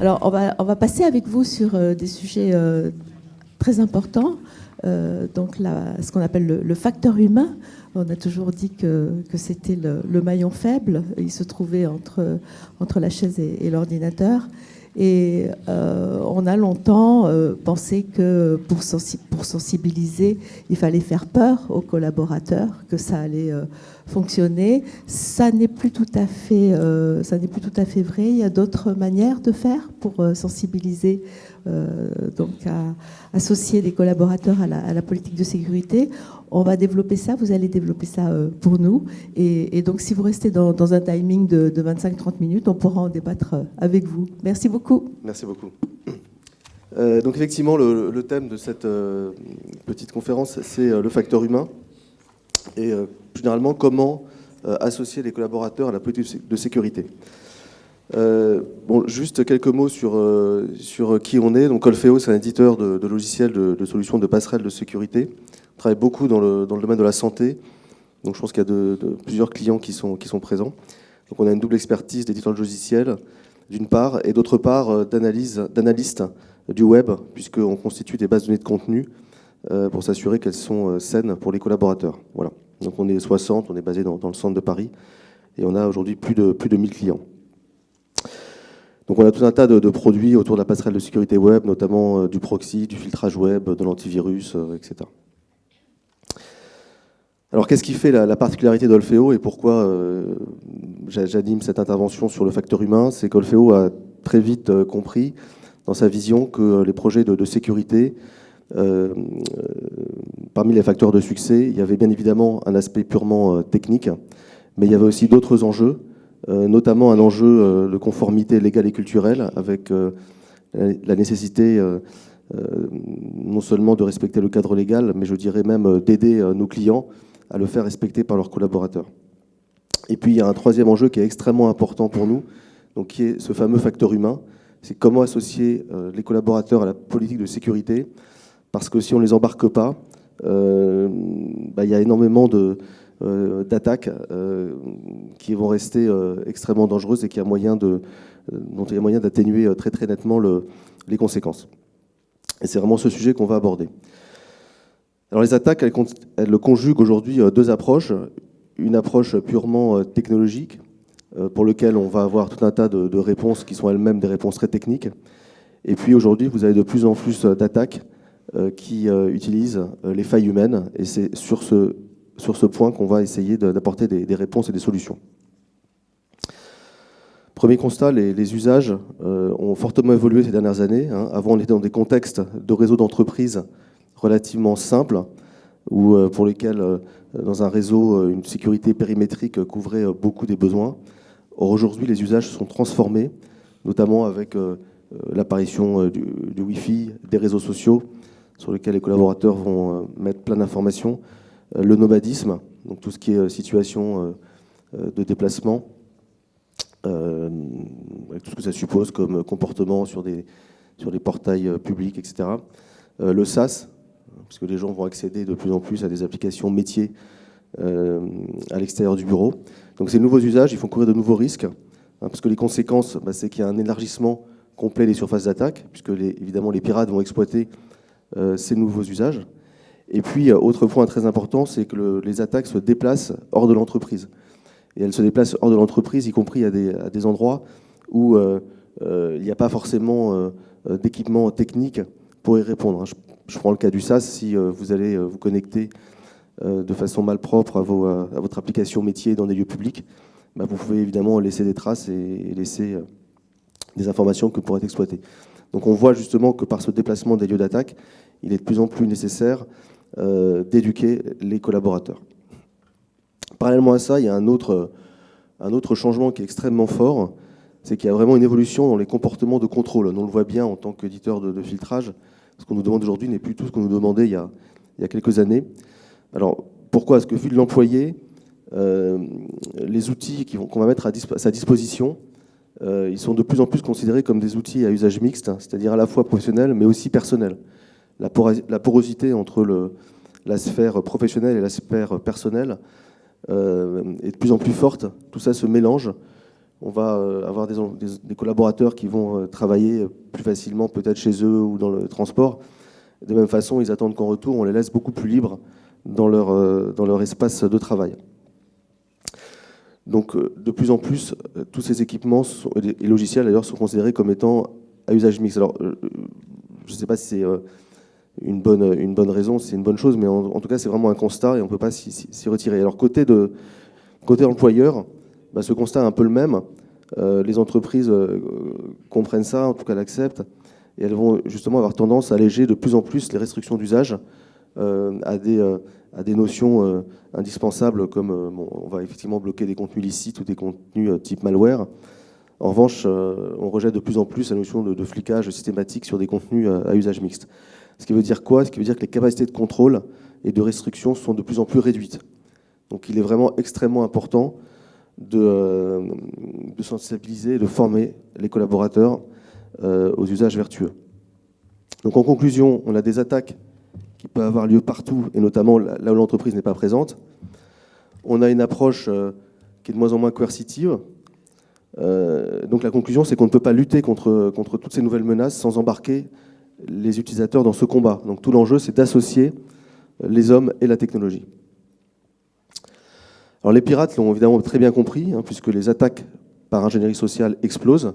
Alors, on va passer avec vous sur des sujets très importants. Donc, ce qu'on appelle le facteur humain. On a toujours dit que c'était le maillon faible. Il se trouvait entre la chaise et l'ordinateur. Et on a longtemps pensé que pour sensibiliser, il fallait faire peur aux collaborateurs, que ça allait fonctionner. Ça n'est plus tout à fait vrai. Il y a d'autres manières de faire pour sensibiliser, donc à associer les collaborateurs à la politique de sécurité. On va développer ça, vous allez développer ça pour nous. Et donc, si vous restez dans un timing de 25-30 minutes, on pourra en débattre avec vous. Merci beaucoup. Merci beaucoup. Donc, effectivement, le thème de cette petite conférence, c'est le facteur humain. Et plus généralement, comment associer les collaborateurs à la politique de sécurité. Juste quelques mots sur qui on est. Donc, Olfeo, c'est un éditeur de logiciels de solutions de passerelles de sécurité. On travaille beaucoup dans le domaine de la santé. Donc, je pense qu'il y a plusieurs clients qui sont présents. Donc, on a une double expertise d'éditeur de logiciels, d'une part, et d'autre part, d'analystes du web, puisqu'on constitue des bases de données de contenu pour s'assurer qu'elles sont saines pour les collaborateurs. Voilà. Donc, on est 60, on est basé dans le centre de Paris, et on a aujourd'hui plus de 1000 clients. Donc on a tout un tas de produits autour de la passerelle de sécurité web, notamment du proxy, du filtrage web, de l'antivirus, etc. Alors qu'est-ce qui fait la particularité d'Olfeo et pourquoi j'anime cette intervention sur le facteur humain? C'est qu'Olfeo a très vite compris dans sa vision que les projets de sécurité, parmi les facteurs de succès, il y avait bien évidemment un aspect purement technique, mais il y avait aussi d'autres enjeux, notamment un enjeu de conformité légale et culturelle, avec la nécessité non seulement de respecter le cadre légal, mais je dirais même d'aider nos clients à le faire respecter par leurs collaborateurs. Et puis il y a un troisième enjeu qui est extrêmement important pour nous, donc qui est ce fameux facteur humain. C'est comment associer les collaborateurs à la politique de sécurité, parce que si on ne les embarque pas, il y a énormément d'attaques qui vont rester extrêmement dangereuses et dont il y a moyen d'atténuer très très nettement les conséquences. Et c'est vraiment ce sujet qu'on va aborder. Alors les attaques, elles conjuguent aujourd'hui deux approches. Une approche purement technologique, pour laquelle on va avoir tout un tas de réponses qui sont elles-mêmes des réponses très techniques. Et puis aujourd'hui, vous avez de plus en plus d'attaques qui utilisent les failles humaines. Et c'est sur ce point qu'on va essayer d'apporter des réponses et des solutions. Premier constat, les usages ont fortement évolué ces dernières années. Avant, on était dans des contextes de réseaux d'entreprises relativement simples, pour lesquels, dans un réseau, une sécurité périmétrique couvrait beaucoup des besoins. Or, aujourd'hui, les usages se sont transformés, notamment avec l'apparition du Wi-Fi, des réseaux sociaux, sur lesquels les collaborateurs vont mettre plein d'informations, le nomadisme, donc tout ce qui est situation de déplacement, avec tout ce que ça suppose comme comportement sur les portails publics, etc. Le SaaS, parce que les gens vont accéder de plus en plus à des applications métiers à l'extérieur du bureau. Donc ces nouveaux usages, ils font courir de nouveaux risques, parce que les conséquences, c'est qu'il y a un élargissement complet des surfaces d'attaque, puisque évidemment les pirates vont exploiter ces nouveaux usages. Et puis, autre point très important, c'est que les attaques se déplacent hors de l'entreprise. Et elles se déplacent hors de l'entreprise, y compris à des endroits où il n'y a pas forcément d'équipement technique pour y répondre. Je prends le cas du SaaS. Si vous allez vous connecter de façon malpropre à votre application métier dans des lieux publics, vous pouvez évidemment laisser des traces et laisser des informations que pourraient être exploitées. Donc on voit justement que par ce déplacement des lieux d'attaque, il est de plus en plus nécessaire d'éduquer les collaborateurs. Parallèlement à ça, il y a un autre changement qui est extrêmement fort, c'est qu'il y a vraiment une évolution dans les comportements de contrôle. On le voit bien en tant qu'éditeur de filtrage. Ce qu'on nous demande aujourd'hui n'est plus tout ce qu'on nous demandait il y a quelques années. Alors, pourquoi? Parce que vu de l'employé, les outils qu'on va mettre à sa disposition, ils sont de plus en plus considérés comme des outils à usage mixte, c'est-à-dire à la fois professionnel, mais aussi personnel. La porosité entre la sphère professionnelle et la sphère personnelle est de plus en plus forte. Tout ça se mélange On va avoir des collaborateurs qui vont travailler plus facilement peut-être chez eux ou dans le transport. De la même façon, ils attendent qu'en retour, on les laisse beaucoup plus libres dans leur espace de travail. Donc, de plus en plus, tous ces équipements et logiciels, d'ailleurs, sont considérés comme étant à usage mixte. Alors, je ne sais pas si c'est une bonne raison, si c'est une bonne chose, mais en tout cas, c'est vraiment un constat et on ne peut pas s'y retirer. Alors, côté employeur, bah, ce constat est un peu le même. Les entreprises comprennent ça, en tout cas l'acceptent, et elles vont justement avoir tendance à alléger de plus en plus les restrictions d'usage à des notions indispensables comme on va effectivement bloquer des contenus licites ou des contenus type malware. En revanche, on rejette de plus en plus la notion de flicage systématique sur des contenus à usage mixte. Ce qui veut dire quoi? Ce qui veut dire que les capacités de contrôle et de restriction sont de plus en plus réduites. Donc il est vraiment extrêmement important de sensibiliser et de former les collaborateurs aux usages vertueux. Donc en conclusion, on a des attaques qui peuvent avoir lieu partout, et notamment là où l'entreprise n'est pas présente. On a une approche qui est de moins en moins coercitive. Donc la conclusion, c'est qu'on ne peut pas lutter contre toutes ces nouvelles menaces sans embarquer les utilisateurs dans ce combat. Donc tout l'enjeu, c'est d'associer les hommes et la technologie. Alors les pirates l'ont évidemment très bien compris, puisque les attaques par ingénierie sociale explosent.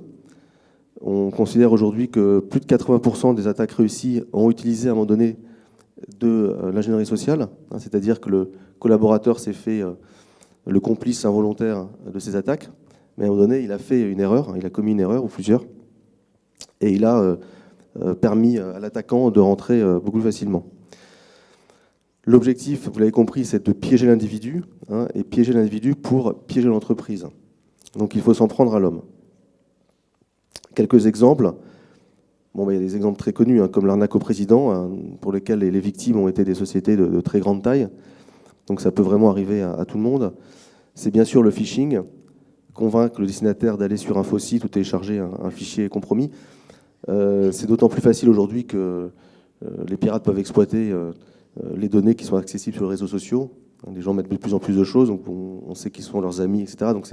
On considère aujourd'hui que plus de 80% des attaques réussies ont utilisé à un moment donné de l'ingénierie sociale, c'est-à-dire que le collaborateur s'est fait le complice involontaire de ces attaques, mais à un moment donné, il a fait une erreur, il a commis une erreur ou plusieurs, et il a permis à l'attaquant de rentrer beaucoup plus facilement. L'objectif, vous l'avez compris, c'est de piéger l'individu, et piéger l'individu pour piéger l'entreprise. Donc il faut s'en prendre à l'homme. Quelques exemples. Bon, il y a des exemples très connus, comme l'arnaque au président, pour lesquels les victimes ont été des sociétés de très grande taille. Donc ça peut vraiment arriver à tout le monde. C'est bien sûr le phishing, convaincre le destinataire d'aller sur un faux site ou télécharger un fichier compromis. C'est d'autant plus facile aujourd'hui que les pirates peuvent exploiter les données qui sont accessibles sur les réseaux sociaux. Les gens mettent de plus en plus de choses, donc on sait qui sont leurs amis, etc. Donc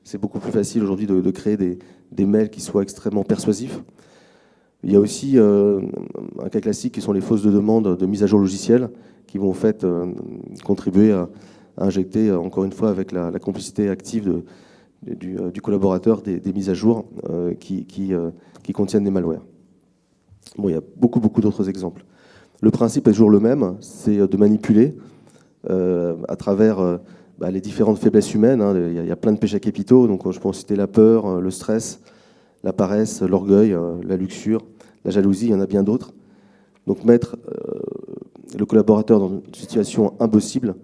c'est beaucoup plus facile aujourd'hui de créer des mails qui soient extrêmement persuasifs. Il y a aussi un cas classique qui sont les fausses demandes de mise à jour logicielle qui vont en fait contribuer à injecter, encore une fois, avec la complicité active du collaborateur, des mises à jour qui contiennent des malwares. Bon, il y a beaucoup d'autres exemples. Le principe est toujours le même, c'est de manipuler à travers les différentes faiblesses humaines. Il y a plein de péchés capitaux, donc je peux en citer la peur, le stress, la paresse, l'orgueil, la luxure, la jalousie, il y en a bien d'autres. Donc mettre le collaborateur dans une situation impossible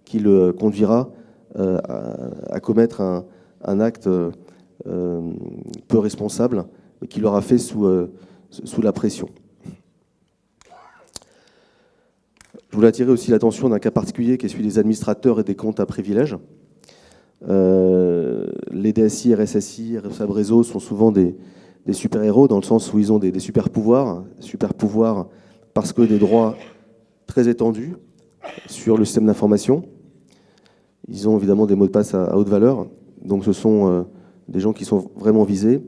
qui le conduira à commettre un acte peu responsable, mais qui l'aura fait sous la pression. Je voulais attirer aussi l'attention d'un cas particulier qui est celui des administrateurs et des comptes à privilèges. Les DSI, RSSI, responsables réseau sont souvent des super-héros dans le sens où ils ont des super-pouvoirs parce que des droits très étendus sur le système d'information. Ils ont évidemment des mots de passe à haute valeur, donc ce sont des gens qui sont vraiment visés.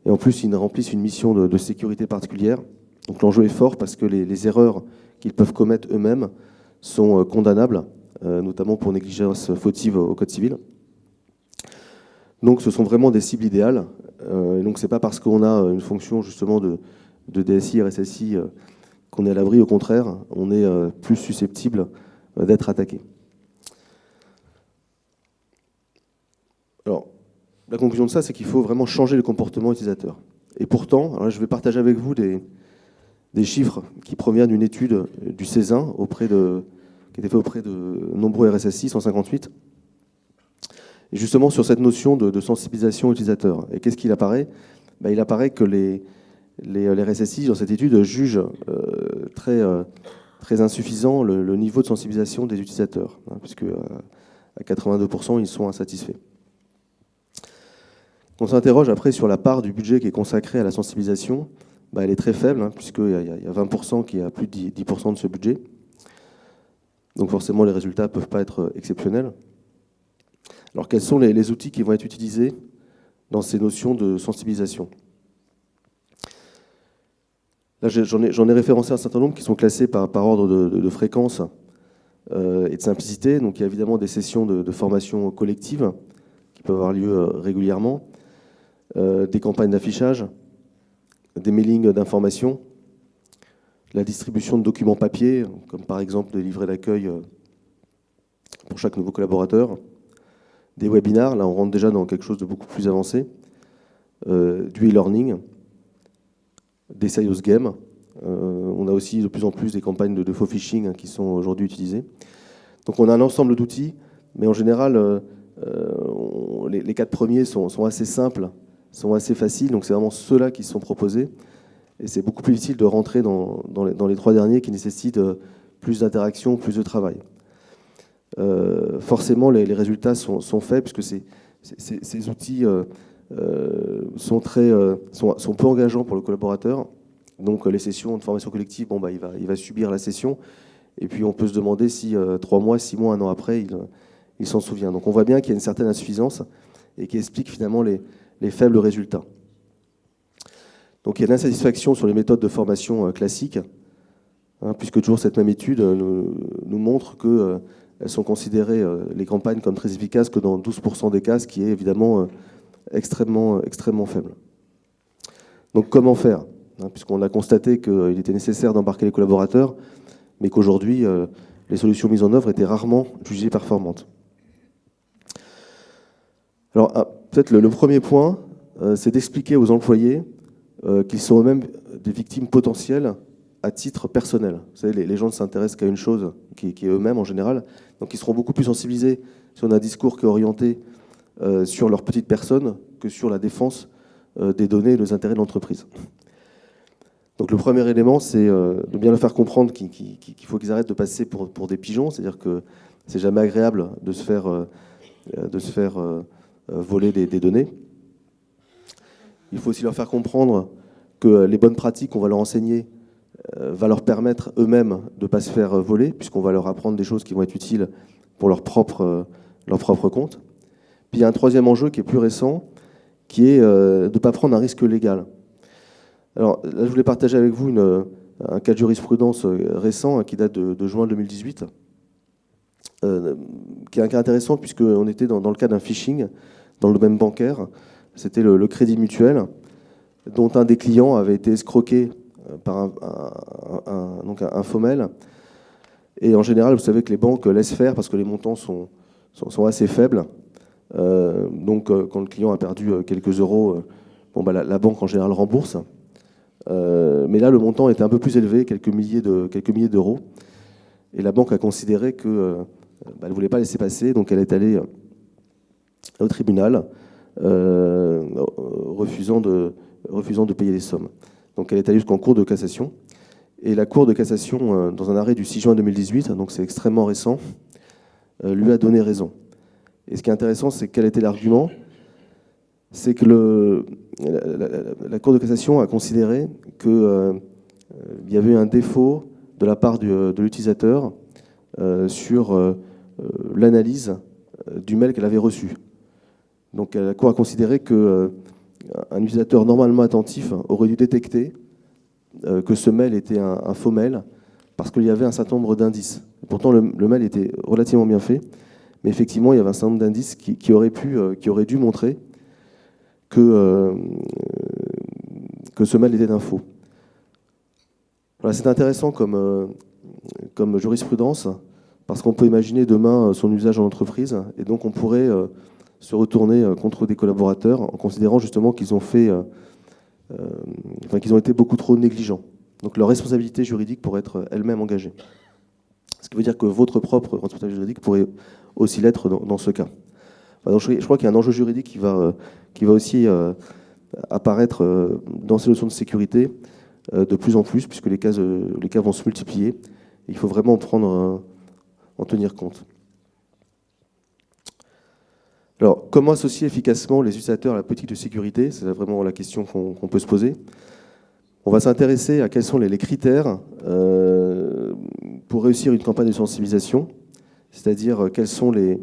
Et en plus, ils remplissent une mission de sécurité particulière. Donc l'enjeu est fort parce que les erreurs qu'ils peuvent commettre eux-mêmes sont condamnables, notamment pour négligence fautive au Code civil. Donc ce sont vraiment des cibles idéales. Donc c'est pas parce qu'on a une fonction justement de DSI, RSSI qu'on est à l'abri, au contraire, on est plus susceptible d'être attaqué. Alors, la conclusion de ça, c'est qu'il faut vraiment changer le comportement utilisateur. Et pourtant, alors là, je vais partager avec vous des chiffres qui proviennent d'une étude du Césin qui a été faite auprès de nombreux RSSI, 158, et justement sur cette notion de sensibilisation utilisateur. Et qu'est-ce qu'il apparaît? Il apparaît que les RSSI, dans cette étude, jugent très insuffisant le niveau de sensibilisation des utilisateurs, puisque à 82%, ils sont insatisfaits. On s'interroge après sur la part du budget qui est consacrée à la sensibilisation. Elle est très faible, puisqu'il y a 20% qui a plus de 10% de ce budget. Donc forcément, les résultats ne peuvent pas être exceptionnels. Alors quels sont les outils qui vont être utilisés dans ces notions de sensibilisation. Là, j'en ai référencé un certain nombre qui sont classés par ordre de fréquence et de simplicité. Donc il y a évidemment des sessions de formation collective qui peuvent avoir lieu régulièrement, des campagnes d'affichage, des mailings d'information, la distribution de documents papier, comme par exemple des livrets d'accueil pour chaque nouveau collaborateur, des webinars, là on rentre déjà dans quelque chose de beaucoup plus avancé, du e-learning, des serious games. On a aussi de plus en plus des campagnes de faux phishing qui sont aujourd'hui utilisées. Donc on a un ensemble d'outils, mais en général, les 4 premiers sont assez simples, sont assez faciles, donc c'est vraiment ceux-là qui sont proposés. Et c'est beaucoup plus difficile de rentrer dans les 3 derniers qui nécessitent plus d'interaction, plus de travail. Forcément, les résultats sont faits, puisque ces outils sont peu engageants pour le collaborateur. Donc les sessions de formation collective, bon, bah, il va subir la session. Et puis on peut se demander si 3 mois, 6 mois, 1 an après, il s'en souvient. Donc on voit bien qu'il y a une certaine insuffisance et qui explique finalement les faibles résultats. Donc il y a l'insatisfaction sur les méthodes de formation classiques, hein, puisque toujours cette même étude nous montre qu'elles sont considérées, les campagnes, comme très efficaces que dans 12% des cas, ce qui est évidemment extrêmement faible. Donc comment faire, hein, puisqu'on a constaté qu'il était nécessaire d'embarquer les collaborateurs, mais qu'aujourd'hui, les solutions mises en œuvre étaient rarement jugées performantes. Alors peut-être le premier point, c'est d'expliquer aux employés qu'ils sont eux-mêmes des victimes potentielles à titre personnel. Vous savez, les gens ne s'intéressent qu'à une chose, qui est eux-mêmes en général, donc ils seront beaucoup plus sensibilisés si on a un discours qui est orienté sur leur petite personne que sur la défense des données et des intérêts de l'entreprise. Donc le premier élément, c'est de bien leur faire comprendre qu'il faut qu'ils arrêtent de passer pour des pigeons, c'est-à-dire que c'est jamais agréable de se faire voler des données. Il faut aussi leur faire comprendre que les bonnes pratiques qu'on va leur enseigner va leur permettre eux-mêmes de ne pas se faire voler, puisqu'on va leur apprendre des choses qui vont être utiles pour leur propre compte. Puis il y a un troisième enjeu qui est plus récent, qui est de ne pas prendre un risque légal. Alors là, je voulais partager avec vous un cas de jurisprudence récent qui date de juin 2018, qui est un cas intéressant puisqu'on était dans le cas d'un phishing dans le domaine bancaire. C'était le Crédit Mutuel, dont un des clients avait été escroqué par un faux mail. Et en général, vous savez que les banques laissent faire parce que les montants sont assez faibles. Donc, quand le client a perdu quelques euros, bon, bah, la banque en général rembourse. Mais là, le montant était un peu plus élevé, quelques milliers d'euros. Et la banque a considéré qu'elle ne voulait pas laisser passer, donc elle est allée au tribunal, refusant de payer les sommes. Donc elle est allée jusqu'en Cour de cassation. Et la Cour de cassation, dans un arrêt du 6 juin 2018, donc c'est extrêmement récent, lui a donné raison. Et ce qui est intéressant, c'est quel était l'argument. C'est que la Cour de cassation a considéré qu'il y avait eu un défaut de la part de l'utilisateur sur l'analyse du mail qu'elle avait reçu. Donc la Cour a considéré qu'un utilisateur normalement attentif aurait dû détecter que ce mail était un faux mail parce qu'il y avait un certain nombre d'indices. Pourtant, le mail était relativement bien fait, mais effectivement, il y avait un certain nombre d'indices qui auraient dû montrer que ce mail était un faux. Voilà, c'est intéressant comme jurisprudence, parce qu'on peut imaginer demain son usage en entreprise, et donc on pourrait se retourner contre des collaborateurs en considérant justement qu'ils ont qu'ils ont été beaucoup trop négligents. Donc leur responsabilité juridique pourrait être elle-même engagée. Ce qui veut dire que votre propre responsabilité juridique pourrait aussi l'être dans ce cas. Enfin, donc je crois qu'il y a un enjeu juridique qui va aussi apparaître dans ces notions de sécurité de plus en plus, puisque les cas vont se multiplier. Il faut vraiment en tenir compte. Alors, comment associer efficacement les utilisateurs à la politique de sécurité? C'est vraiment la question qu'on peut se poser. On va s'intéresser à quels sont les critères pour réussir une campagne de sensibilisation, c'est-à-dire quelles sont les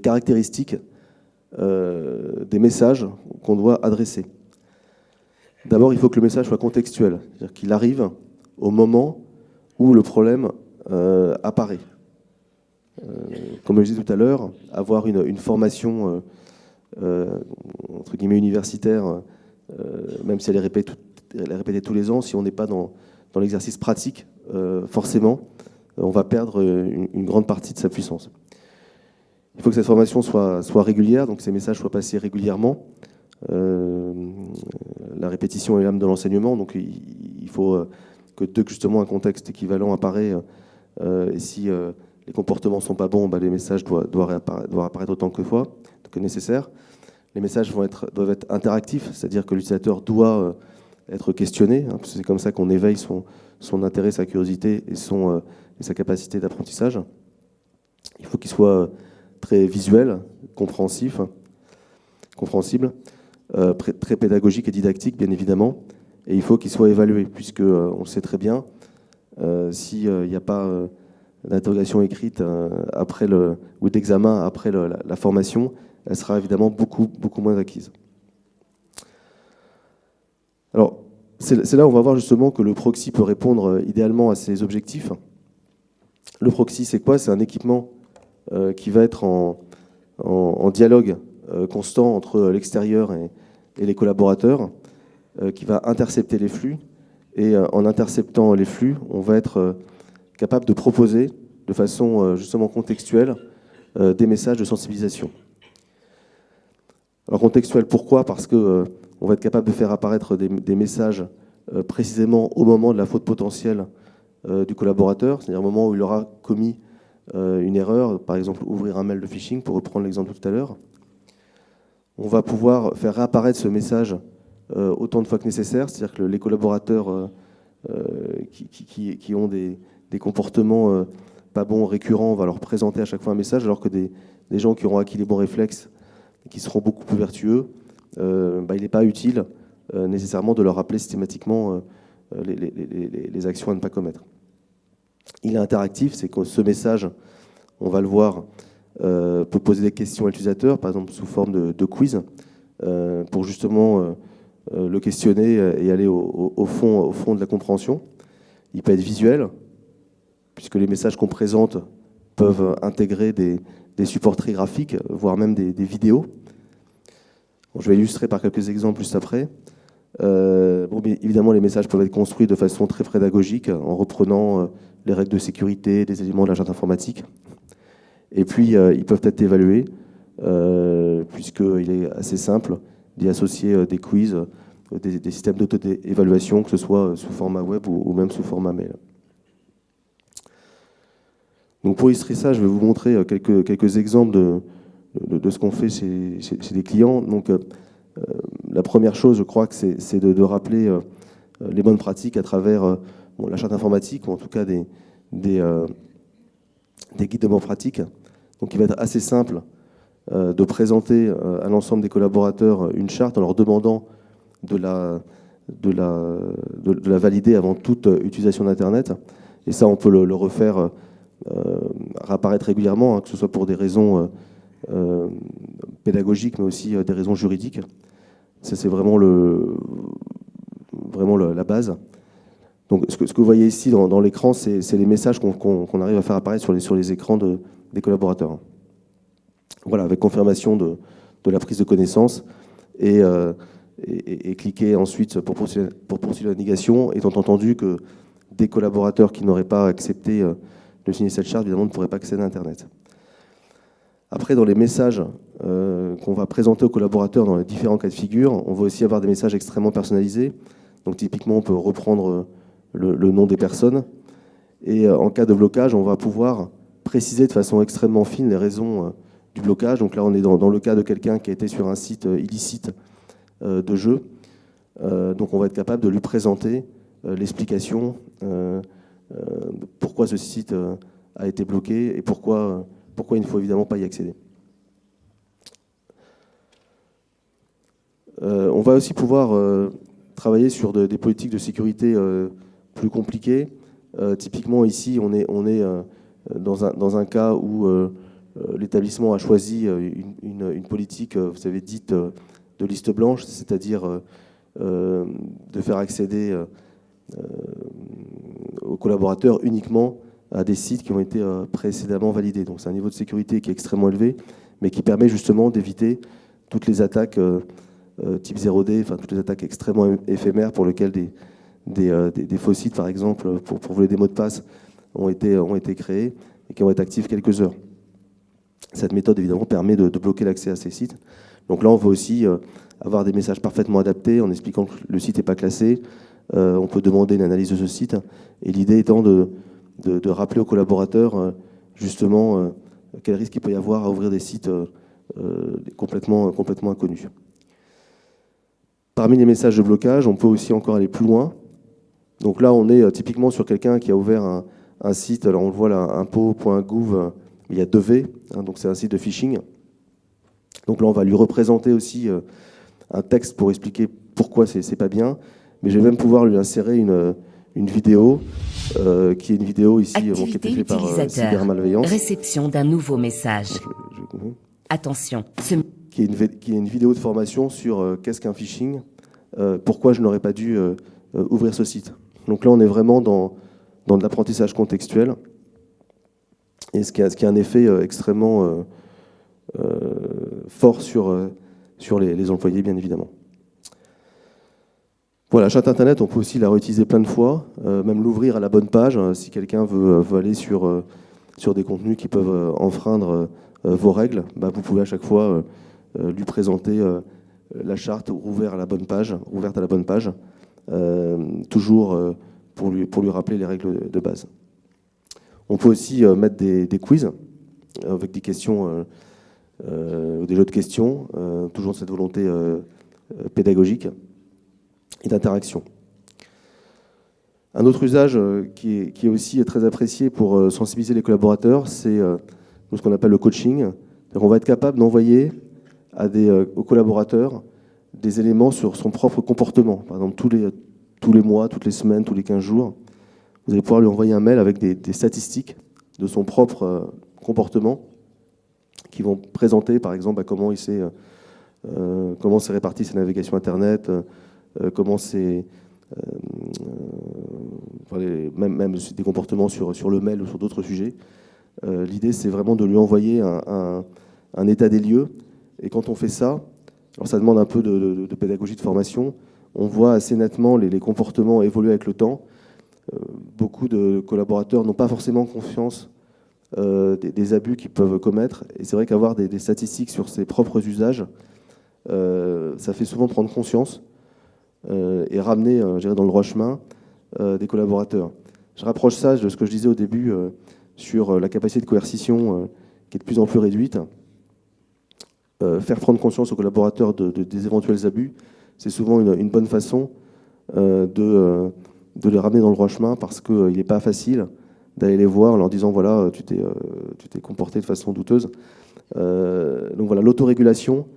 caractéristiques des messages qu'on doit adresser. D'abord, il faut que le message soit contextuel, c'est-à-dire qu'il arrive au moment où le problème apparaît. Comme je le disais tout à l'heure, avoir une formation entre guillemets universitaire, même si elle est répétée tous les ans, si on n'est pas dans l'exercice pratique, forcément, on va perdre une grande partie de sa puissance. Il faut que cette formation soit régulière, donc ces messages soient passés régulièrement. La répétition est l'âme de l'enseignement, donc il faut que dès que justement un contexte équivalent apparaît, et si les comportements ne sont pas bons, les messages doivent apparaître autant que nécessaire. Les messages doivent être interactifs, c'est-à-dire que l'utilisateur doit être questionné, parce que c'est comme ça qu'on éveille son intérêt, sa curiosité et sa capacité d'apprentissage. Il faut qu'il soit très visuel, compréhensible, très pédagogique et didactique, bien évidemment, et il faut qu'il soit évalué, puisque on le sait très bien, s'il n'y a pas d'interrogation écrite ou d'examen après la formation, elle sera évidemment beaucoup moins acquise. Alors, c'est là où on va voir justement que le proxy peut répondre idéalement à ces objectifs. Le proxy, c'est quoi? C'est un équipement qui va être en dialogue constant entre l'extérieur et les collaborateurs, qui va intercepter les flux. Et en interceptant les flux, on va être capable de proposer de façon justement contextuelle des messages de sensibilisation. Alors contextuel, pourquoi? Parce qu'on va être capable de faire apparaître des messages précisément au moment de la faute potentielle du collaborateur, c'est-à-dire au moment où il aura commis une erreur, par exemple ouvrir un mail de phishing, pour reprendre l'exemple de tout à l'heure. On va pouvoir faire réapparaître ce message autant de fois que nécessaire, c'est-à-dire que les collaborateurs qui ont des comportements pas bons, récurrents, on va leur présenter à chaque fois un message, alors que des gens qui auront acquis les bons réflexes, qui seront beaucoup plus vertueux, il n'est pas utile nécessairement de leur rappeler systématiquement les actions à ne pas commettre. Il est interactif, c'est que ce message, on va le voir, peut poser des questions à l'utilisateur, par exemple sous forme de quiz, pour justement le questionner et aller au fond de la compréhension. Il peut être visuel, puisque les messages qu'on présente peuvent intégrer des supports très graphiques, voire même des vidéos. Bon, je vais illustrer par quelques exemples juste après. Évidemment, les messages peuvent être construits de façon très pédagogique, en reprenant les règles de sécurité, des éléments de la charte informatique. Et puis, ils peuvent être évalués, puisqu'il est assez simple d'y associer des quiz, des systèmes d'auto-évaluation, que ce soit sous format web ou même sous format mail. Donc pour illustrer ça, je vais vous montrer quelques exemples de ce qu'on fait chez des clients. Donc, la première chose, je crois que c'est de rappeler les bonnes pratiques à travers la charte informatique, ou en tout cas des guides de bonnes pratiques. Donc il va être assez simple de présenter à l'ensemble des collaborateurs une charte en leur demandant de la valider avant toute utilisation d'Internet. Et ça, on peut le refaire réapparaître régulièrement, que ce soit pour des raisons pédagogiques, mais aussi des raisons juridiques. Ça, c'est vraiment la base. Donc, ce que vous voyez ici dans l'écran, c'est les messages qu'on arrive à faire apparaître sur les écrans des collaborateurs. Voilà, avec confirmation de la prise de connaissance et cliquer ensuite pour poursuivre la navigation, étant entendu que des collaborateurs qui n'auraient pas accepté de signer cette charte, évidemment, ne pourraient pas accéder à Internet. Après, dans les messages qu'on va présenter aux collaborateurs dans les différents cas de figure, on va aussi avoir des messages extrêmement personnalisés. Donc typiquement, on peut reprendre le nom des personnes. Et en cas de blocage, on va pouvoir préciser de façon extrêmement fine les raisons du blocage. Donc là, on est dans le cas de quelqu'un qui a été sur un site illicite de jeu. Donc on va être capable de lui présenter l'explication pourquoi ce site a été bloqué et pourquoi il ne faut évidemment pas y accéder. On va aussi pouvoir travailler sur des politiques de sécurité plus compliquées. Typiquement ici, on est dans un cas où l'établissement a choisi une politique, vous avez dit, de liste blanche, c'est-à-dire de faire accéder aux collaborateurs uniquement à des sites qui ont été précédemment validés. Donc c'est un niveau de sécurité qui est extrêmement élevé, mais qui permet justement d'éviter toutes les attaques type 0D, enfin toutes les attaques extrêmement éphémères pour lesquelles des faux sites, par exemple, pour voler des mots de passe, ont été créés et qui vont être actifs quelques heures. Cette méthode, évidemment, permet de bloquer l'accès à ces sites. Donc là, on veut aussi avoir des messages parfaitement adaptés en expliquant que le site n'est pas classé. On peut demander une analyse de ce site. Et l'idée étant de rappeler aux collaborateurs, justement, quel risque il peut y avoir à ouvrir des sites complètement inconnus. Parmi les messages de blocage, on peut aussi encore aller plus loin. Donc là, on est typiquement sur quelqu'un qui a ouvert un site, alors on le voit là, impôt.gouv, il y a 2 V, hein, donc c'est un site de phishing. Donc là, on va lui représenter aussi un texte pour expliquer pourquoi c'est pas bien, mais je vais même pouvoir lui insérer une vidéo, qui est une vidéo ici qui a été faite par Cybermalveillance. Réception d'un nouveau message. Attention. Qui est une vidéo de formation sur qu'est-ce qu'un phishing, pourquoi je n'aurais pas dû ouvrir ce site. Donc là, on est vraiment dans de l'apprentissage contextuel, et ce qui a un effet extrêmement fort sur les employés, bien évidemment. Voilà, chatte Internet, on peut aussi la réutiliser plein de fois, même l'ouvrir à la bonne page, si quelqu'un veut aller sur des contenus qui peuvent enfreindre vos règles, bah, vous pouvez à chaque fois lui présenter la charte ouverte à la bonne page, toujours pour lui rappeler les règles de base. On peut aussi mettre des quiz avec des questions, des jeux de questions, toujours cette volonté pédagogique et d'interaction. Un autre usage qui est aussi très apprécié pour sensibiliser les collaborateurs, c'est ce qu'on appelle le coaching. On va être capable d'envoyer aux collaborateurs des éléments sur son propre comportement. Par exemple, tous les mois, toutes les semaines, tous les 15 jours, vous allez pouvoir lui envoyer un mail avec des statistiques de son propre comportement qui vont présenter, par exemple, comment s'est répartie sa navigation Internet, comment c'est même des comportements sur le mail ou sur d'autres sujets. L'idée, c'est vraiment de lui envoyer un état des lieux. Et quand on fait ça, alors ça demande un peu de pédagogie, de formation, on voit assez nettement les comportements évoluer avec le temps. Beaucoup de collaborateurs n'ont pas forcément confiance des abus qu'ils peuvent commettre. Et c'est vrai qu'avoir des statistiques sur ses propres usages, ça fait souvent prendre conscience et ramener, je dirais, dans le droit chemin des collaborateurs. Je rapproche ça de ce que je disais au début sur la capacité de coercition qui est de plus en plus réduite. Faire prendre conscience aux collaborateurs des éventuels abus, c'est souvent une bonne façon de les ramener dans le droit chemin, parce qu'il n'est pas facile d'aller les voir en leur disant voilà, tu t'es comporté de façon douteuse. Donc voilà, l'autorégulation,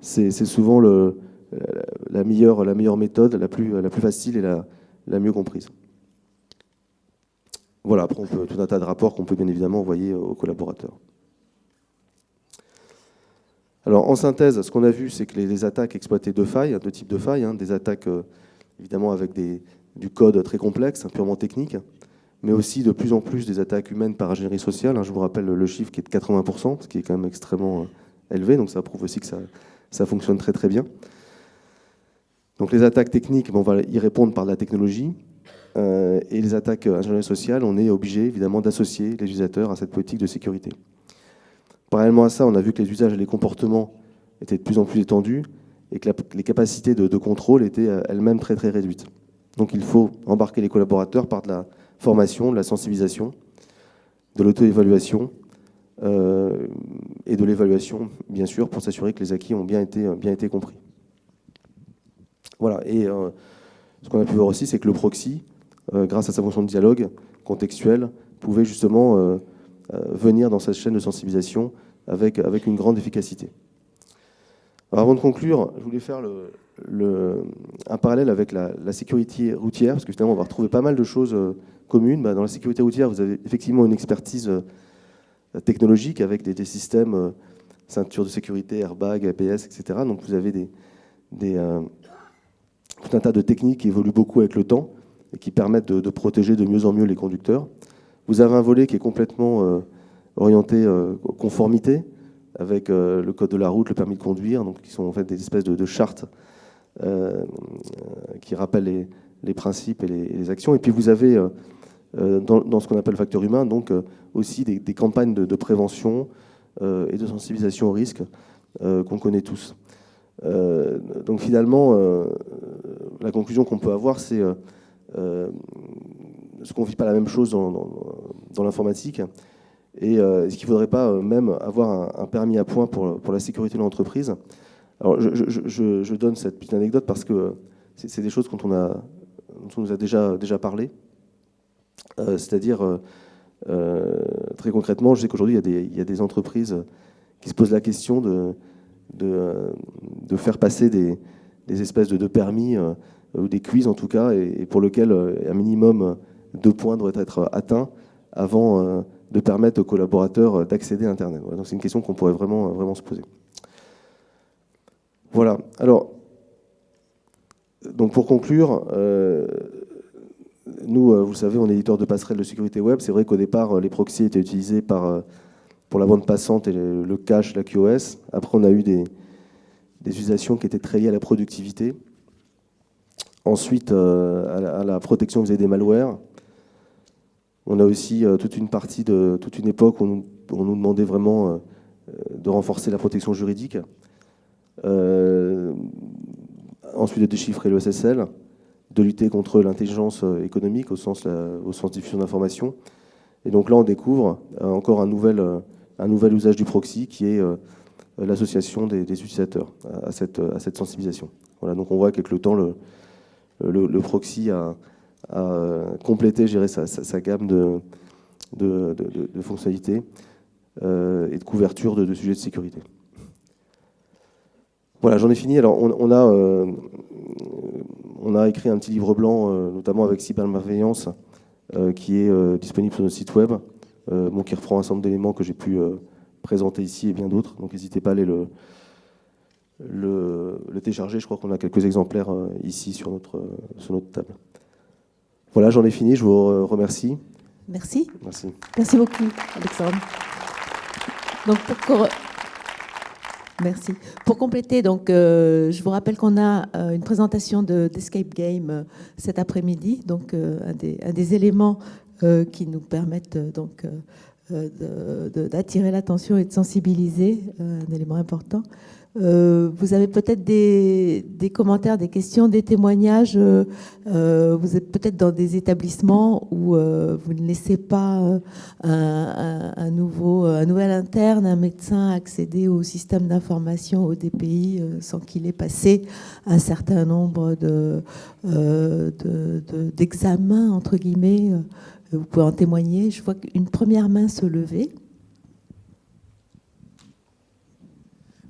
c'est souvent la meilleure méthode, la plus facile et la mieux comprise. Voilà, après on peut tout un tas de rapports qu'on peut bien évidemment envoyer aux collaborateurs. Alors en synthèse, ce qu'on a vu, c'est que les attaques exploitaient deux types de failles, hein, des attaques évidemment avec du code très complexe, purement technique, mais aussi de plus en plus des attaques humaines par ingénierie sociale. Hein, je vous rappelle le chiffre qui est de 80%, ce qui est quand même extrêmement élevé, donc ça prouve aussi que ça fonctionne très très bien. Donc les attaques techniques, on va y répondre par de la technologie, et les attaques ingénierie sociale, on est obligé évidemment d'associer les utilisateurs à cette politique de sécurité. Parallèlement à ça, on a vu que les usages et les comportements étaient de plus en plus étendus et que les capacités de contrôle étaient elles-mêmes très très réduites. Donc il faut embarquer les collaborateurs par de la formation, de la sensibilisation, de l'auto-évaluation et de l'évaluation, bien sûr, pour s'assurer que les acquis ont bien été compris. Voilà, et ce qu'on a pu voir aussi, c'est que le proxy, grâce à sa fonction de dialogue contextuel, pouvait justement venir dans cette chaîne de sensibilisation avec une grande efficacité. Alors avant de conclure, je voulais faire un parallèle avec la sécurité routière, parce que finalement on va retrouver pas mal de choses communes. Dans la sécurité routière, vous avez effectivement une expertise technologiques avec des systèmes ceinture de sécurité, airbag, ABS, etc. Donc vous avez tout un tas de techniques qui évoluent beaucoup avec le temps et qui permettent de protéger de mieux en mieux les conducteurs. Vous avez un volet qui est complètement orienté conformité, avec le code de la route, le permis de conduire, donc qui sont en fait des espèces de chartes qui rappellent les principes et les actions. Et puis vous avez, dans ce qu'on appelle le facteur humain, donc aussi des campagnes de prévention et de sensibilisation au risque qu'on connaît tous. Donc finalement, la conclusion qu'on peut avoir, c'est ce qu'on ne vit pas la même chose dans l'informatique. Et est-ce qu'il ne faudrait pas même avoir un permis à point pour la sécurité de l'entreprise? Alors je donne cette petite anecdote parce que c'est des choses dont on nous a déjà parlé. C'est-à-dire, très concrètement, je sais qu'aujourd'hui, il y a des entreprises qui se posent la question de faire passer des espèces de permis, ou des quiz en tout cas, et pour lequel un minimum 2 points devrait être atteint avant de permettre aux collaborateurs d'accéder à Internet. Voilà, donc c'est une question qu'on pourrait vraiment se poser. Voilà. Alors, donc pour conclure, nous, vous le savez, on est éditeur de passerelles de sécurité web. C'est vrai qu'au départ, les proxys étaient utilisés pour la bande passante et le cache, la QoS. Après, on a eu des utilisations qui étaient très liées à la productivité. Ensuite, à la protection vis-à-vis des malwares. On a aussi toute une époque où on nous demandait vraiment de renforcer la protection juridique. Ensuite, de déchiffrer le SSL, de lutter contre l'intelligence économique au sens diffusion d'informations. Et donc là, on découvre encore un nouvel usage du proxy qui est l'association des utilisateurs à cette sensibilisation. Voilà, donc on voit qu'avec le temps, le proxy a complété, je dirais, sa gamme de fonctionnalités et de couverture de sujets de sécurité. Voilà, j'en ai fini. Alors, on a écrit un petit livre blanc, notamment avec Cybermalveillance, qui est disponible sur notre site web, qui reprend un certain nombre d'éléments que j'ai pu présenter ici et bien d'autres. Donc, n'hésitez pas à aller le télécharger. Je crois qu'on a quelques exemplaires ici sur notre table. Voilà, j'en ai fini. Je vous remercie. Merci. Merci. Merci beaucoup, Alexandre. Donc, merci. Pour compléter, donc, je vous rappelle qu'on a une présentation d'Escape Game cet après-midi, donc un des éléments qui nous permettent donc d'attirer l'attention et de sensibiliser, un élément important. Vous avez peut-être des commentaires, des questions, des témoignages. Vous êtes peut-être dans des établissements où vous ne laissez pas un nouvel interne, un médecin accéder au système d'information au DPI sans qu'il ait passé un certain nombre d'examens, entre guillemets. Vous pouvez en témoigner. Je vois qu'une première main se lever.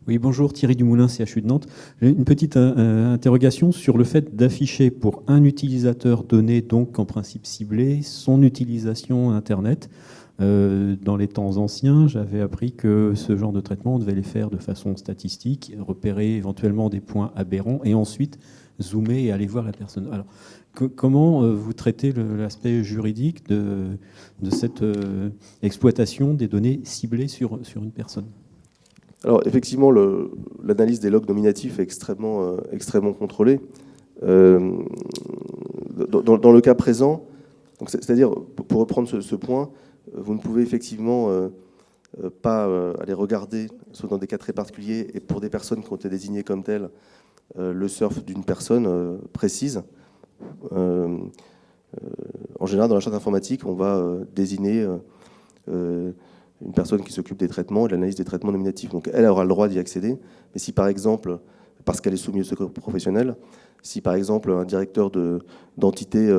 Oui, bonjour, Thierry Dumoulin, CHU de Nantes. J'ai une petite interrogation sur le fait d'afficher pour un utilisateur donné, donc en principe ciblé, son utilisation Internet. Dans les temps anciens, j'avais appris que ce genre de traitement, on devait les faire de façon statistique, repérer éventuellement des points aberrants et ensuite zoomer et aller voir la personne. Alors, comment vous traitez l'aspect juridique de cette exploitation des données ciblées sur une personne ? Alors effectivement, l'analyse des logs nominatifs est extrêmement contrôlée. Dans le cas présent, c'est-à-dire, pour reprendre ce point, vous ne pouvez effectivement pas aller regarder, sauf dans des cas très particuliers, et pour des personnes qui ont été désignées comme telles, le surf d'une personne précise. En général, dans la charte informatique, on va désigner une personne qui s'occupe des traitements et de l'analyse des traitements nominatifs. Donc elle aura le droit d'y accéder. Mais si par exemple, parce qu'elle est soumise au secret professionnel, si par exemple un directeur d'entité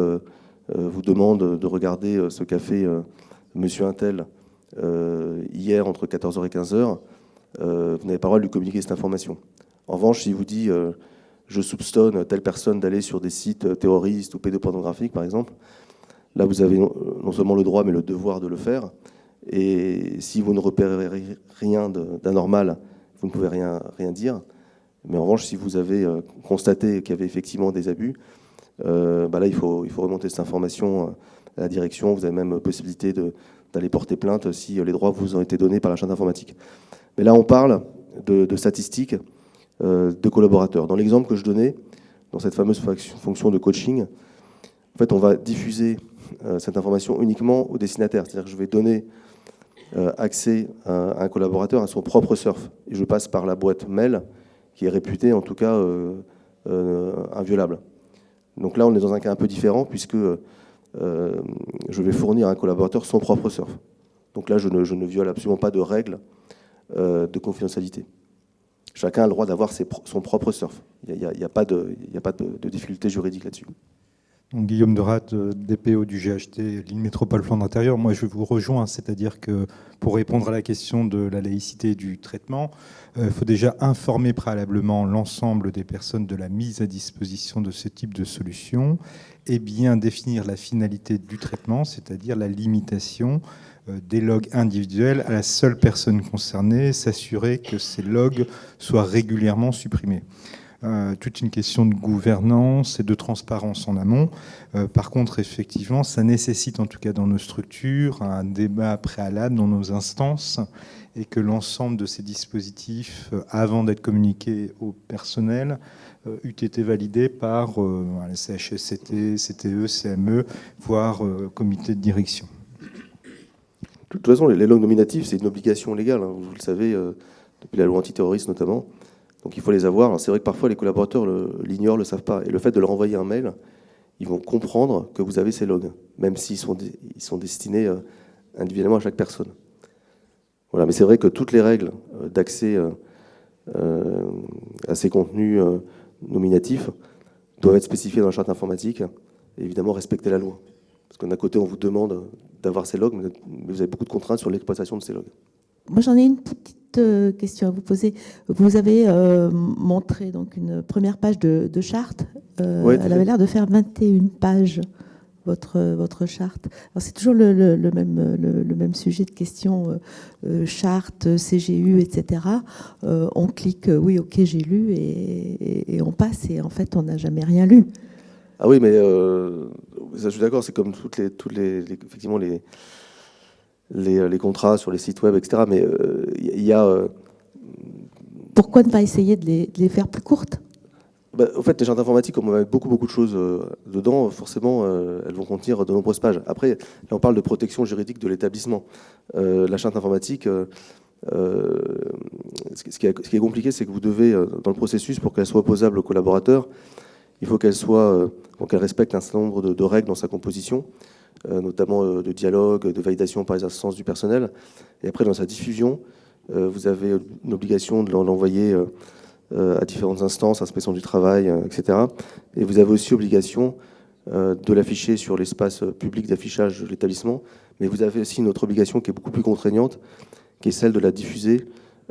vous demande de regarder ce qu'a fait monsieur Untel hier entre 14h et 15h, vous n'avez pas le droit de lui communiquer cette information. En revanche, s'il vous dit je soupçonne telle personne d'aller sur des sites terroristes ou pédopornographiques par exemple, là vous avez non seulement le droit mais le devoir de le faire. Et si vous ne repérez rien d'anormal, vous ne pouvez rien dire. Mais en revanche, si vous avez constaté qu'il y avait effectivement des abus, là, il faut remonter cette information à la direction. Vous avez même possibilité d'aller porter plainte si les droits vous ont été donnés par la charte informatique. Mais là, on parle de statistiques de collaborateurs. Dans l'exemple que je donnais, dans cette fameuse fonction de coaching, en fait, on va diffuser cette information uniquement au destinataire. C'est-à-dire que je vais donner accès à un collaborateur à son propre surf. Et je passe par la boîte mail qui est réputée, en tout cas, inviolable. Donc là, on est dans un cas un peu différent, puisque je vais fournir à un collaborateur son propre surf. Donc là, je ne viole absolument pas de règles de confidentialité. Chacun a le droit d'avoir son propre surf. Il n'y a pas de difficulté juridique là-dessus. Donc, Guillaume Derat, DPO du GHT, Lille Métropole Flandre Intérieure. Moi, je vous rejoins, c'est-à-dire que pour répondre à la question de la laïcité du traitement, il faut déjà informer préalablement l'ensemble des personnes de la mise à disposition de ce type de solution et bien définir la finalité du traitement, c'est-à-dire la limitation des logs individuels à la seule personne concernée, s'assurer que ces logs soient régulièrement supprimés. Toute une question de gouvernance et de transparence en amont. Par contre, effectivement, ça nécessite, en tout cas dans nos structures, un débat préalable dans nos instances et que l'ensemble de ces dispositifs, avant d'être communiqués au personnel, eût été validé par la CHSCT, CTE, CME, voire comité de direction. De toute façon, les logs nominatifs, c'est une obligation légale, hein, vous le savez, depuis la loi antiterroriste notamment. Donc il faut les avoir. C'est vrai que parfois les collaborateurs l'ignorent, ne le savent pas. Et le fait de leur envoyer un mail, ils vont comprendre que vous avez ces logs, même s'ils sont destinés individuellement à chaque personne. Voilà, mais c'est vrai que toutes les règles d'accès à ces contenus nominatifs doivent être spécifiées dans la charte informatique et évidemment respecter la loi. Parce que d'un côté, on vous demande d'avoir ces logs, mais vous avez beaucoup de contraintes sur l'exploitation de ces logs. Moi, j'en ai une petite question à vous poser. Vous avez montré donc une première page de charte. Ouais, elle avait l'air de faire 21 pages, votre charte. Alors, c'est toujours le même sujet de question, charte, CGU, etc. On clique, oui, ok, j'ai lu, et on passe, et en fait, on n'a jamais rien lu. Ah oui, mais ça, je suis d'accord, c'est comme effectivement les contrats sur les sites web, etc. Mais il y a... Pourquoi ne pas essayer de les faire plus courtes ? En fait, les chartes informatiques, comme on va mettre beaucoup de choses dedans, forcément, elles vont contenir de nombreuses pages. Après, là, on parle de protection juridique de l'établissement. La charte informatique, ce qui est compliqué, c'est que vous devez, dans le processus, pour qu'elle soit opposable aux collaborateurs, il faut qu'elle respecte un certain nombre de règles dans sa composition, notamment de dialogue, de validation par les instances du personnel. Et après, dans sa diffusion, vous avez une obligation de l'envoyer à différentes instances, inspection du travail, etc. Et vous avez aussi obligation de l'afficher sur l'espace public d'affichage de l'établissement. Mais vous avez aussi une autre obligation qui est beaucoup plus contraignante, qui est celle de la diffuser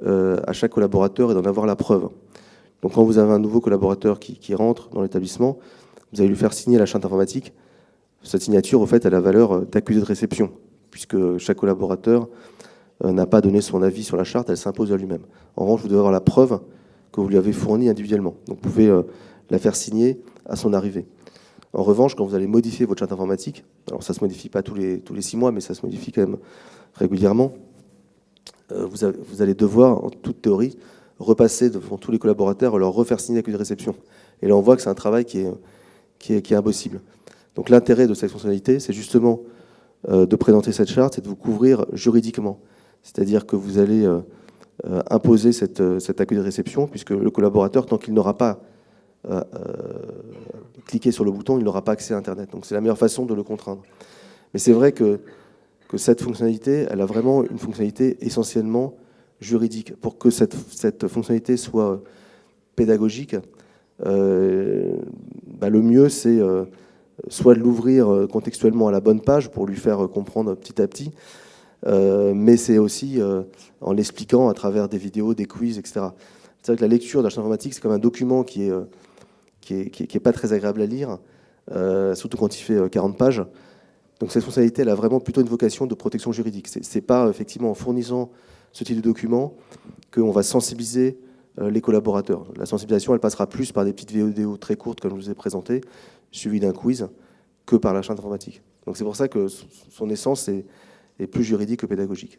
à chaque collaborateur et d'en avoir la preuve. Donc quand vous avez un nouveau collaborateur qui rentre dans l'établissement, vous allez lui faire signer la charte informatique. Cette signature, au fait, a la valeur d'accusé de réception, puisque chaque collaborateur n'a pas donné son avis sur la charte, elle s'impose à lui-même. En revanche, vous devez avoir la preuve que vous lui avez fournie individuellement. Donc vous pouvez la faire signer à son arrivée. En revanche, quand vous allez modifier votre charte informatique, alors ça ne se modifie pas tous les 6 mois, mais ça se modifie quand même régulièrement, vous allez devoir, en toute théorie, repasser devant tous les collaborateurs et leur refaire signer l'accusé de réception. Et là, on voit que c'est un travail qui est impossible. Donc l'intérêt de cette fonctionnalité, c'est justement de présenter cette charte, c'est de vous couvrir juridiquement. C'est-à-dire que vous allez imposer cet accusé de réception, puisque le collaborateur, tant qu'il n'aura pas cliqué sur le bouton, il n'aura pas accès à Internet. Donc c'est la meilleure façon de le contraindre. Mais c'est vrai que cette fonctionnalité, elle a vraiment une fonctionnalité essentiellement juridique. Pour que cette fonctionnalité soit pédagogique, le mieux, c'est soit de l'ouvrir contextuellement à la bonne page pour lui faire comprendre petit à petit, mais c'est aussi en l'expliquant à travers des vidéos, des quiz, etc. C'est vrai que la lecture de la charte informatique, c'est comme un document qui est pas très agréable à lire, surtout quand il fait 40 pages. Donc cette fonctionnalité, elle a vraiment plutôt une vocation de protection juridique. C'est pas effectivement en fournissant ce type de document qu'on va sensibiliser les collaborateurs. La sensibilisation, elle passera plus par des petites vidéos très courtes, comme je vous ai présenté, suivies d'un quiz, que par la chaîne informatique. Donc c'est pour ça que son essence est plus juridique que pédagogique.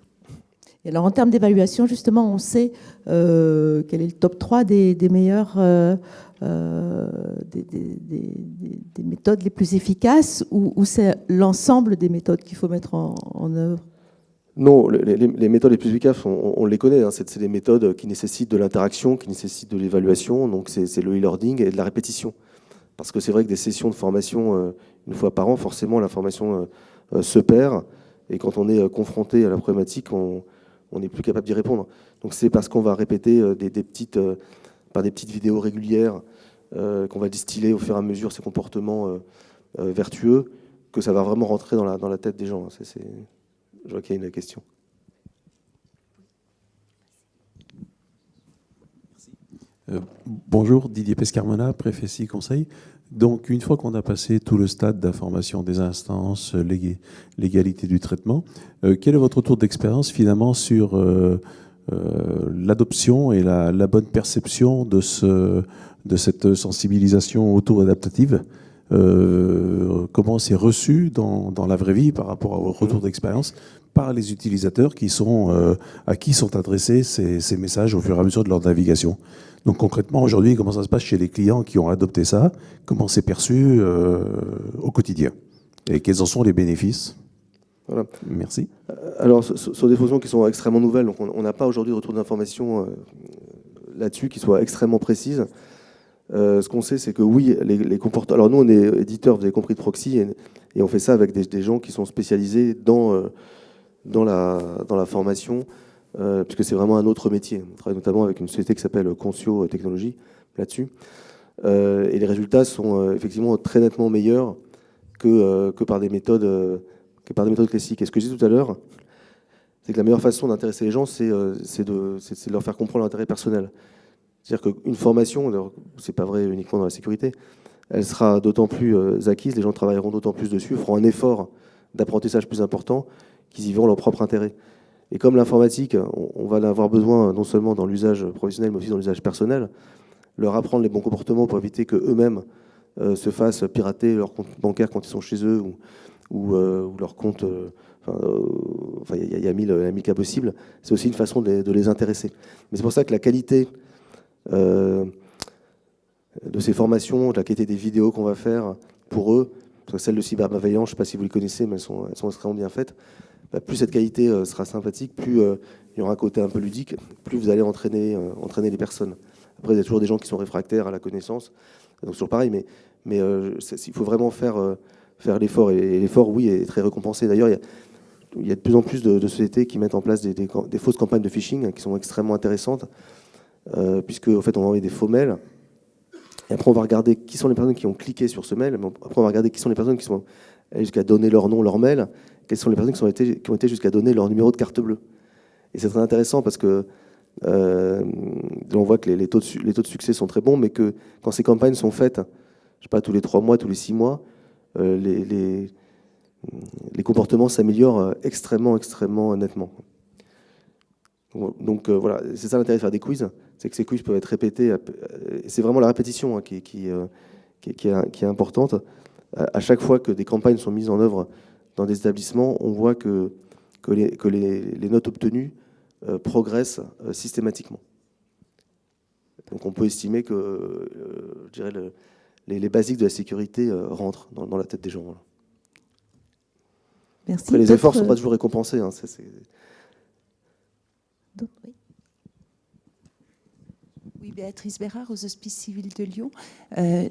Et alors en termes d'évaluation, justement, on sait quel est le top 3 des meilleurs, des méthodes les plus efficaces, ou c'est l'ensemble des méthodes qu'il faut mettre en œuvre? Non, les méthodes les plus efficaces, on les connaît. Hein. C'est des méthodes qui nécessitent de l'interaction, qui nécessitent de l'évaluation. Donc c'est le e-learning et de la répétition. Parce que c'est vrai que des sessions de formation une fois par an, forcément l'information se perd. Et quand on est confronté à la problématique, on n'est plus capable d'y répondre. Donc c'est parce qu'on va répéter par des petites vidéos régulières, qu'on va distiller au fur et à mesure ces comportements vertueux, que ça va vraiment rentrer dans la tête des gens. Je vois qu'il y a une question. Bonjour, Didier Pescarmona, préfet SI Conseil. Donc, une fois qu'on a passé tout le stade d'information des instances, légalité du traitement, quel est votre retour d'expérience finalement sur l'adoption et la bonne perception de cette sensibilisation auto-adaptative? Comment c'est reçu dans la vraie vie par rapport au retour d'expérience par les utilisateurs à qui sont adressés ces messages au fur et à mesure de leur navigation? Donc concrètement, aujourd'hui, comment ça se passe chez les clients qui ont adopté ça? Comment c'est perçu au quotidien? Et quels en sont les bénéfices? Voilà. Merci. Alors, sur des fonctions qui sont extrêmement nouvelles, donc on n'a pas aujourd'hui de retour d'information là-dessus qui soit extrêmement précise. Ce qu'on sait, c'est que oui, les comportements... Alors nous, on est éditeur, vous avez compris, de proxy, et on fait ça avec des gens qui sont spécialisés dans la formation, puisque c'est vraiment un autre métier. On travaille notamment avec une société qui s'appelle Concio Technologies, là-dessus. Et les résultats sont effectivement très nettement meilleurs que par des méthodes classiques. Et ce que je disais tout à l'heure, c'est que la meilleure façon d'intéresser les gens, c'est de leur faire comprendre leur intérêt personnel. C'est-à-dire qu'une formation, c'est pas vrai uniquement dans la sécurité, elle sera d'autant plus acquise, les gens travailleront d'autant plus dessus, feront un effort d'apprentissage plus important, qu'ils y verront leur propre intérêt. Et comme l'informatique, on va en avoir besoin non seulement dans l'usage professionnel, mais aussi dans l'usage personnel, leur apprendre les bons comportements pour éviter qu'eux-mêmes se fassent pirater leur compte bancaire quand ils sont chez eux, ou leur compte... il y a mille cas possibles. C'est aussi une façon de les intéresser. Mais c'est pour ça que la qualité de ces formations, la qualité des vidéos qu'on va faire pour eux, parce que celles de cybermalveillance, je ne sais pas si vous les connaissez, mais elles sont extrêmement bien faites. Plus cette qualité sera sympathique, plus il y aura un côté un peu ludique, plus vous allez entraîner les personnes. Après, il y a toujours des gens qui sont réfractaires à la connaissance, donc c'est toujours pareil, mais il faut vraiment faire l'effort, et l'effort, oui, est très récompensé. D'ailleurs, il y a de plus en plus de sociétés qui mettent en place des fausses campagnes de phishing qui sont extrêmement intéressantes, puisque en fait, on va envoyer des faux mails, et après, on va regarder qui sont les personnes qui ont cliqué sur ce mail, mais après, on va regarder qui sont les personnes qui sont allées jusqu'à donner leur nom, leur mail, quelles sont les personnes qui ont été jusqu'à donner leur numéro de carte bleue. Et c'est très intéressant parce que on voit que les taux de succès sont très bons, mais que quand ces campagnes sont faites, je sais pas, tous les 3 mois, tous les 6 mois, les comportements s'améliorent extrêmement nettement. Donc voilà, c'est ça l'intérêt de faire des quiz, c'est que ces quiz peuvent être répétés. C'est vraiment la répétition qui est importante. À chaque fois que des campagnes sont mises en œuvre dans des établissements, on voit que les notes obtenues progressent systématiquement. Donc on peut estimer que je dirais les basiques de la sécurité rentrent dans la tête des gens. Voilà. Merci. Après, les efforts ne sont pas toujours récompensés. Hein, Oui, Béatrice Bérard, aux Hospices civils de Lyon.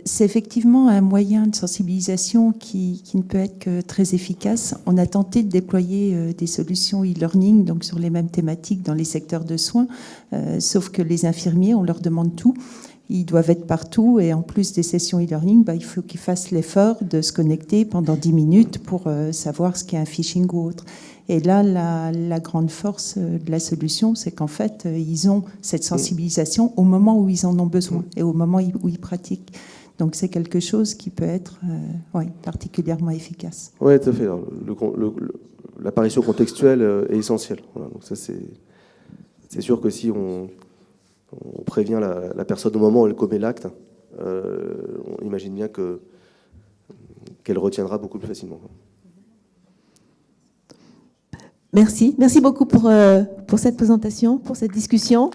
C'est effectivement un moyen de sensibilisation qui ne peut être que très efficace. On a tenté de déployer des solutions e-learning, donc sur les mêmes thématiques dans les secteurs de soins, sauf que les infirmiers, on leur demande tout. Ils doivent être partout, et en plus des sessions e-learning, il faut qu'ils fassent l'effort de se connecter pendant 10 minutes pour savoir ce qu'est un phishing ou autre. Et là, la grande force de la solution, c'est qu'en fait, ils ont cette sensibilisation au moment où ils en ont besoin et au moment où ils pratiquent. Donc c'est quelque chose qui peut être particulièrement efficace. Oui, tout à fait. L'apparition contextuelle est essentielle. Voilà, donc ça, c'est sûr que si on prévient la personne au moment où elle commet l'acte, on imagine bien qu'elle retiendra beaucoup plus facilement. Merci beaucoup pour cette présentation, pour cette discussion.